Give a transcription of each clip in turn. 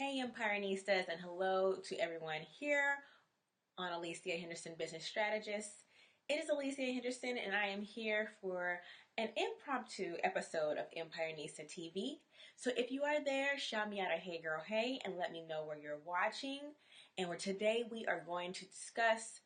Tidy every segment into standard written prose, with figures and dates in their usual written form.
Hey, Empirenistas, and hello to everyone here on Alicia Henderson Business Strategist. It is Alicia Henderson, and I am here for an impromptu episode of Empirenista TV. So if you are there, shout me out a hey girl hey and let me know where you're watching. And today we are going to discuss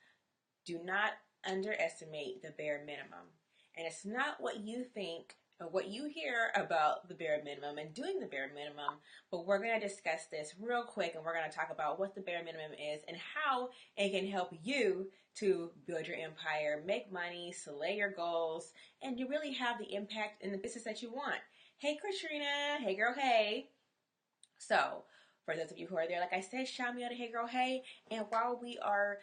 do not underestimate the bare minimum. And it's not what you think or what you hear about the bare minimum and doing the bare minimum, but we're going to discuss this real quick and we're going to talk about what the bare minimum is and how it can help you to build your empire, make money, slay your goals, and you really have the impact in the business that you want. Hey, Katrina. Hey, girl. Hey. So, for those of you who are there, like I said, shout me out a hey girl hey. And while we are,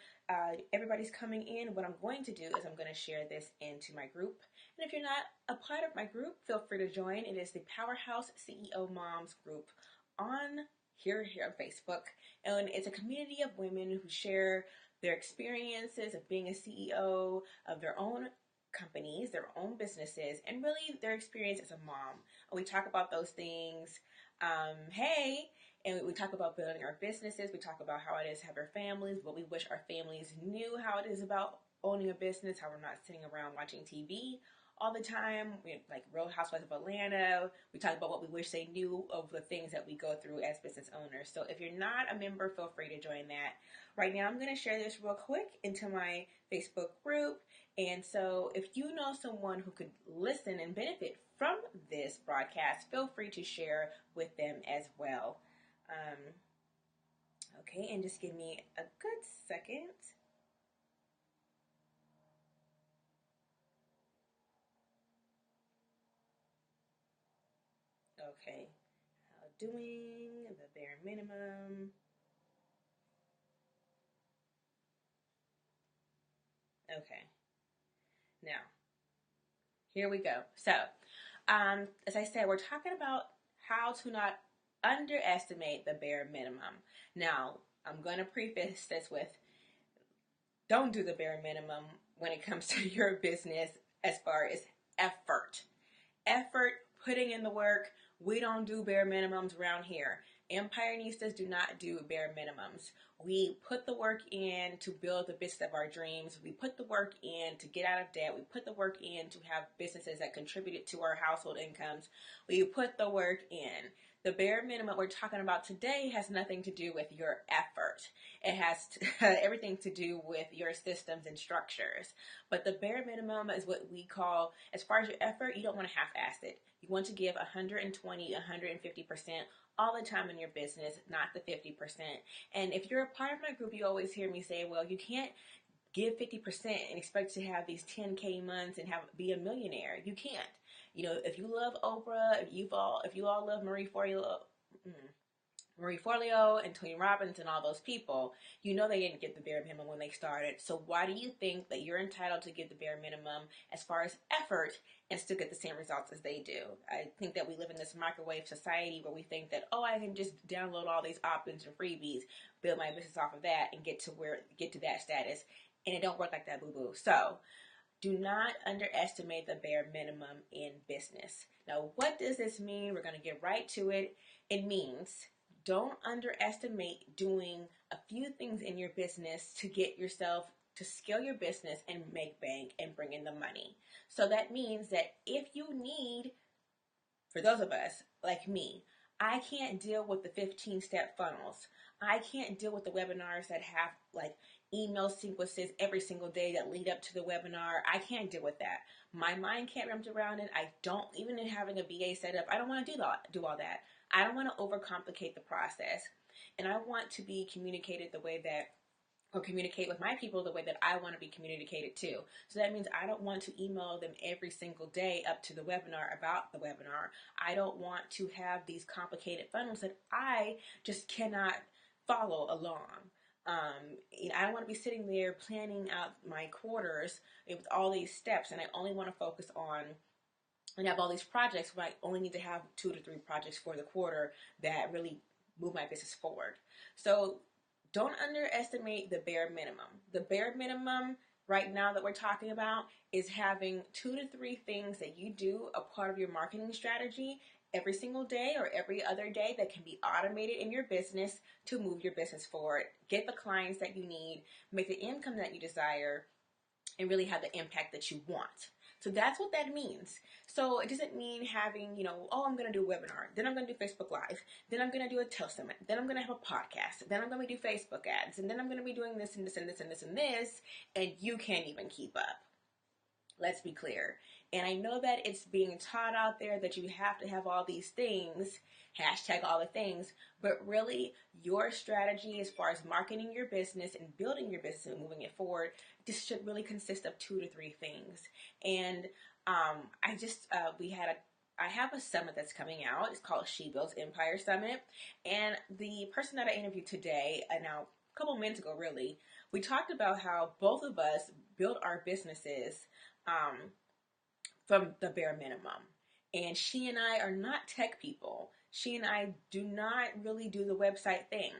everybody's coming in, what I'm going to do is I'm going to share this into my group. And if you're not a part of my group, feel free to join. It is the Powerhouse CEO Moms group on here on Facebook. And it's a community of women who share their experiences of being a CEO of their own companies, their own businesses, and really their experience as a mom. And we talk about those things. Hey, and we talk about building our businesses. We talk about how it is to have our families, what we wish our families knew, how it is about owning a business, how we're not sitting around watching TV all the time. We like Real Housewives of Atlanta. We talk about what we wish they knew of the things that we go through as business owners. So if you're not a member, feel free to join that. Right now, I'm going to share this real quick into my Facebook group. And so if you know someone who could listen and benefit from this broadcast, feel free to share with them as well. Okay, and just give me a good second. Okay, how doing the bare minimum. Okay, now here we go. So, as I said, we're talking about how to not underestimate the bare minimum. Now, I'm going to preface this with don't do the bare minimum when it comes to your business as far as effort. Effort, putting in the work. We don't do bare minimums around here. Empirenistas do not do bare minimums. We put the work in to build the business of our dreams. We put the work in to get out of debt. We put the work in to have businesses that contributed to our household incomes. We put the work in. The bare minimum we're talking about today has nothing to do with your effort. It has everything to do with your systems and structures. But the bare minimum is what we call, as far as your effort, you don't want to half-ass it. You want to give 120, 150% all the time in your business, not the 50%. And if you're a part of my group, you always hear me say, well, you can't give 50% and expect to have these 10K months and be a millionaire. You can't. You know, if you love Oprah, if you all love Marie Forleo and Tony Robbins and all those people, you know they didn't get the bare minimum when they started. So why do you think that you're entitled to give the bare minimum as far as effort and still get the same results as they do? I think that we live in this microwave society where we think that, oh, I can just download all these opt-ins and freebies, build my business off of that, and get to that status. And it don't work like that, boo-boo. So do not underestimate the bare minimum in business. Now, what does this mean? We're going to get right to it. It means don't underestimate doing a few things in your business to get yourself to scale your business and make bank and bring in the money. So that means that if you need, for those of us like me, I can't deal with the 15-step funnels. I can't deal with the webinars that have like email sequences every single day that lead up to the webinar. I can't deal with that. My mind can't wrap around it. I don't, even in having a VA set up, I don't want to do all that. I don't want to overcomplicate the process. And I want to be communicated the way that, or communicate with my people the way that I want to be communicated to. So that means I don't want to email them every single day up to the webinar about the webinar. I don't want to have these complicated funnels that I just cannot follow along. I don't want to be sitting there planning out my quarters with all these steps, and I only want to focus on and have all these projects where I only need to have 2 to 3 projects for the quarter that really move my business forward. So don't underestimate the bare minimum. The bare minimum right now that we're talking about is having 2 to 3 things that you do a part of your marketing strategy every single day or every other day that can be automated in your business to move your business forward, get the clients that you need, make the income that you desire, and really have the impact that you want. So that's what that means. So it doesn't mean having, oh, I'm going to do a webinar, then I'm going to do Facebook Live, then I'm going to do a Toast Summit, then I'm going to have a podcast, then I'm going to do Facebook ads, and then I'm going to be doing this and this and this and this and this, and you can't even keep up. Let's be clear. And I know that it's being taught out there that you have to have all these things, hashtag all the things, but really your strategy as far as marketing your business and building your business and moving it forward, this should really consist of 2 to 3 things. And I have a summit that's coming out. It's called She Builds Empire Summit. And the person that I interviewed today, now a couple minutes ago really, we talked about how both of us built our businesses from the bare minimum. And she and I are not tech people. She and I do not really do the website thing.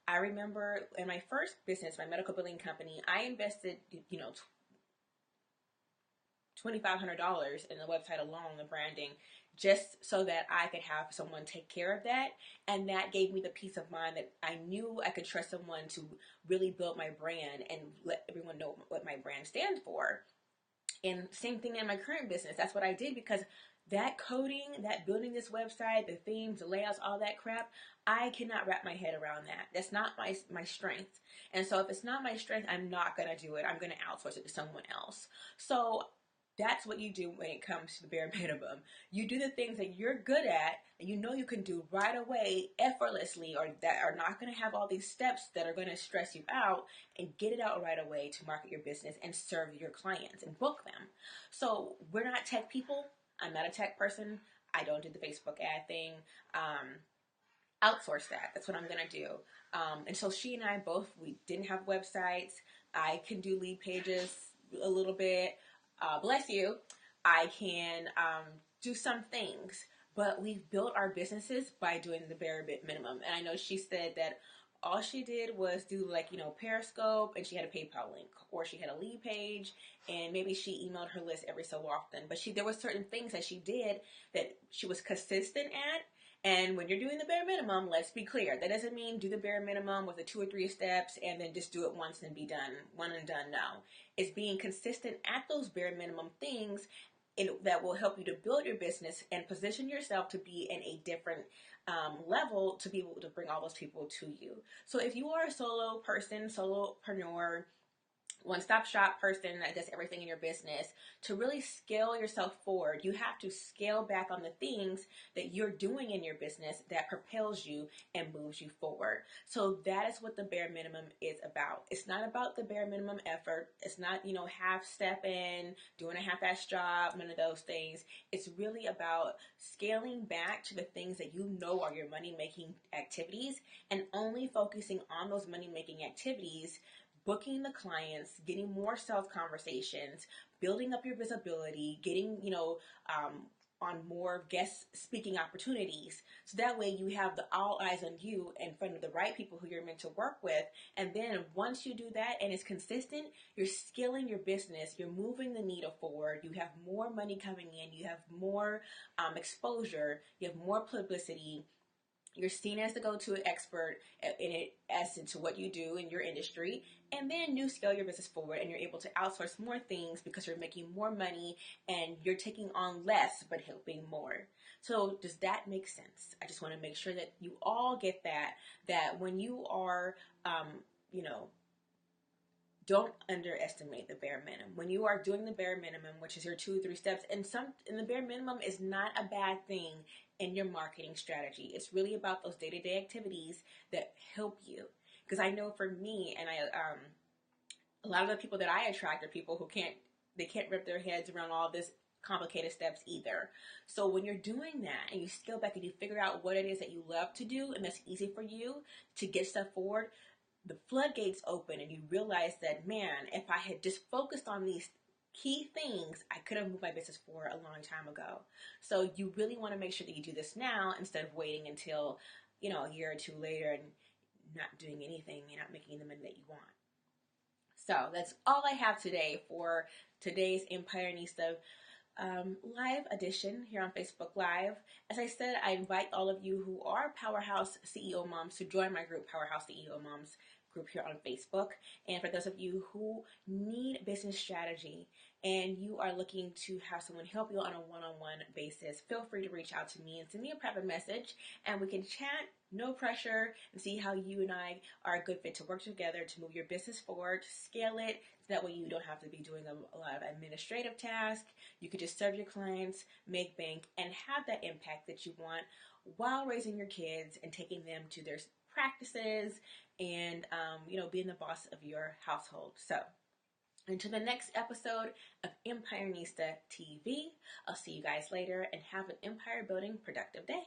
I remember in my first business, my medical billing company, I invested, $2,500 in the website alone, the branding, just so that I could have someone take care of that. And that gave me the peace of mind that I knew I could trust someone to really build my brand and let everyone know what my brand stands for. And same thing in my current business. That's what I did, because that coding, that building this website, the themes, the layouts, all that crap, I cannot wrap my head around that. That's not my strength. And so if it's not my strength, I'm not going to do it. I'm going to outsource it to someone else. So that's what you do when it comes to the bare minimum. You do the things that you're good at and you know you can do right away, effortlessly, or that are not going to have all these steps that are going to stress you out, and get it out right away to market your business and serve your clients and book them. So we're not tech people. I'm not a tech person. I don't do the Facebook ad thing. Outsource that. That's what I'm going to do. And so she and I both, we didn't have websites. I can do lead pages a little bit. Bless you. I can do some things, but we've built our businesses by doing the bare minimum. And I know she said that all she did was do Periscope, and she had a PayPal link, or she had a lead page, and maybe she emailed her list every so often. But there were certain things that she did that she was consistent at. And when you're doing the bare minimum, let's be clear, that doesn't mean do the bare minimum with the 2 or 3 steps and then just do it once and be done, one and done. No, it's being consistent at those bare minimum things that will help you to build your business and position yourself to be in a different level, to be able to bring all those people to you. So if you are a solo person, solopreneur, one-stop shop person that does everything in your business, to really scale yourself forward, you have to scale back on the things that you're doing in your business that propels you and moves you forward. So that is what the bare minimum is about. It's not about the bare minimum effort. It's not, half stepping, doing a half-ass job, none of those things. It's really about scaling back to the things that you know are your money-making activities, and only focusing on those money-making activities, booking the clients, getting more sales conversations, building up your visibility, getting, on more guest speaking opportunities. So that way you have all eyes on you in front of the right people who you're meant to work with. And then once you do that and it's consistent, you're scaling your business, you're moving the needle forward, you have more money coming in, you have more exposure, you have more publicity. You're seen as the go-to expert in it, as into what you do in your industry, and then you scale your business forward and you're able to outsource more things because you're making more money and you're taking on less but helping more. So does that make sense? I just want to make sure that you all get that when you are, don't underestimate the bare minimum. When you are doing the bare minimum, which is your 2 or 3 steps, and the bare minimum is not a bad thing in your marketing strategy. It's really about those day-to-day activities that help you. Because I know for me, and a lot of the people that I attract are people who can't wrap their heads around all this complicated steps either. So when you're doing that and you scale back and you figure out what it is that you love to do and that's easy for you to get stuff forward, the floodgates open and you realize that, man, if I had just focused on these key things, I could have moved my business forward a long time ago. So you really want to make sure that you do this now instead of waiting until, a year or 2 later and not doing anything. You're not making the money that you want. So that's all I have today for today's Empirenista live edition here on Facebook Live. As I said, I invite all of you who are Powerhouse CEO Moms to join my group, Powerhouse CEO Moms group here on Facebook. And for those of you who need business strategy and you are looking to have someone help you on a one-on-one basis, feel free to reach out to me and send me a private message and we can chat, no pressure, and see how you and I are a good fit to work together to move your business forward, to scale it, so that way you don't have to be doing a lot of administrative tasks. You could just serve your clients, make bank, and have that impact that you want while raising your kids and taking them to their practices and being the boss of your household. So until the next episode of Empirenista TV, I'll see you guys later and have an empire building productive day.